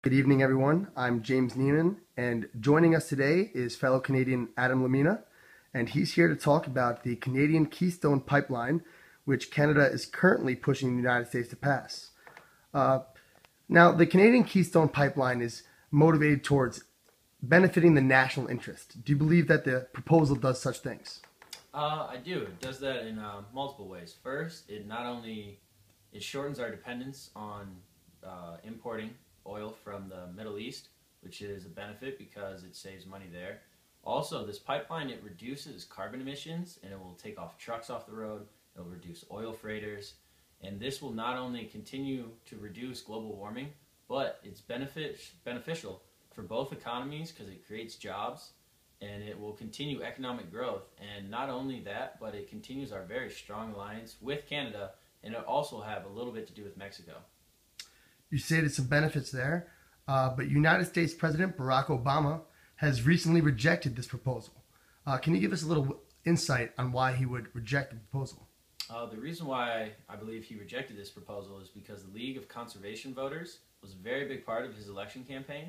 Good evening, everyone. I'm James Neiman, and joining us today is fellow Canadian Adam Lamina, and he's here to talk about the Canadian Keystone pipeline, which Canada is currently pushing the United States to pass. Now, the Canadian Keystone pipeline is motivated towards benefiting the national interest. Do you believe that the proposal does such things? I do. It does that in multiple ways. First, it shortens our dependence on importing oil from the Middle East, which is a benefit because it saves money there. Also, this pipeline, it reduces carbon emissions, and it will take off trucks off the road. It will reduce oil freighters, and this will not only continue to reduce global warming, but it's beneficial for both economies because it creates jobs, and it will continue economic growth. And not only that, but it continues our very strong alliance with Canada, and it also have a little bit to do with Mexico. You stated some benefits there, but United States President Barack Obama has recently rejected this proposal. Can you give us a little insight on why he would reject the proposal? The reason why I believe he rejected this proposal is because the League of Conservation Voters was a very big part of his election campaign,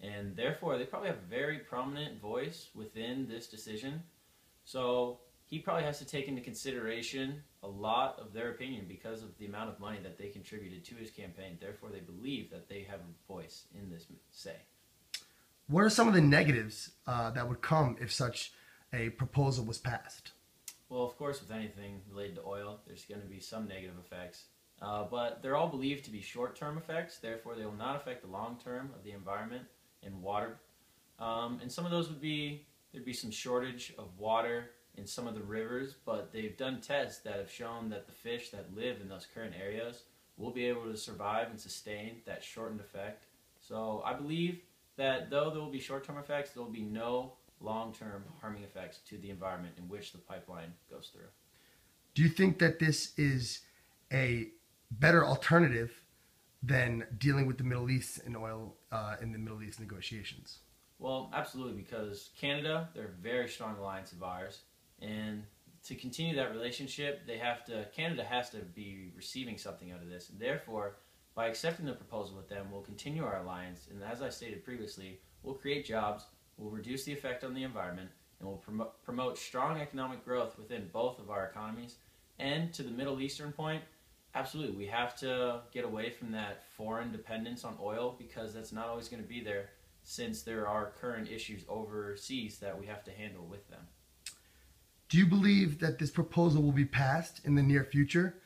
and therefore they probably have a very prominent voice within this decision. So he probably has to take into consideration a lot of their opinion because of the amount of money that they contributed to his campaign. Therefore, they believe that they have a voice in this say. What are some of the negatives that would come if such a proposal was passed? Well, of course, with anything related to oil, there's going to be some negative effects. But they're all believed to be short-term effects. Therefore, they will not affect the long-term of the environment and water. And some of those would be, there'd be some shortage of water in some of the rivers, but they've done tests that have shown that the fish that live in those current areas will be able to survive and sustain that shortened effect. So I believe that though there will be short-term effects, there will be no long-term harming effects to the environment in which the pipeline goes through. Do you think that this is a better alternative than dealing with the Middle East and oil in the Middle East negotiations? Well, absolutely, because Canada, they're a very strong alliance of ours, and to continue that relationship, Canada has to be receiving something out of this, and therefore, by accepting the proposal with them, we'll continue our alliance, and as I stated previously, we'll create jobs, we'll reduce the effect on the environment, and we'll promote strong economic growth within both of our economies. And to the Middle Eastern point, absolutely, we have to get away from that foreign dependence on oil because that's not always going to be there since there are current issues overseas that we have to handle with them. Do you believe that this proposal will be passed in the near future?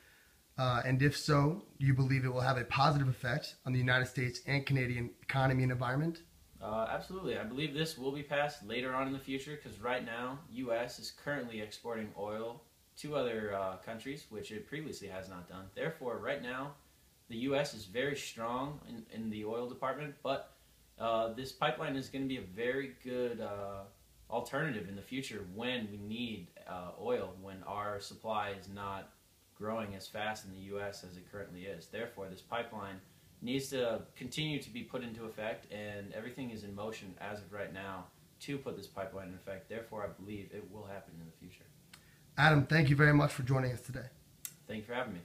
And if so, do you believe it will have a positive effect on the United States and Canadian economy and environment? Absolutely. I believe this will be passed later on in the future because right now, U.S. is currently exporting oil to other countries, which it previously has not done. Therefore, right now, the U.S. is very strong in the oil department, but this pipeline is going to be a very good alternative in the future when we need oil, when our supply is not growing as fast in the U.S. as it currently is. Therefore, this pipeline needs to continue to be put into effect, and everything is in motion as of right now to put this pipeline in effect. Therefore, I believe it will happen in the future. Adam, thank you very much for joining us today. Thank you for having me.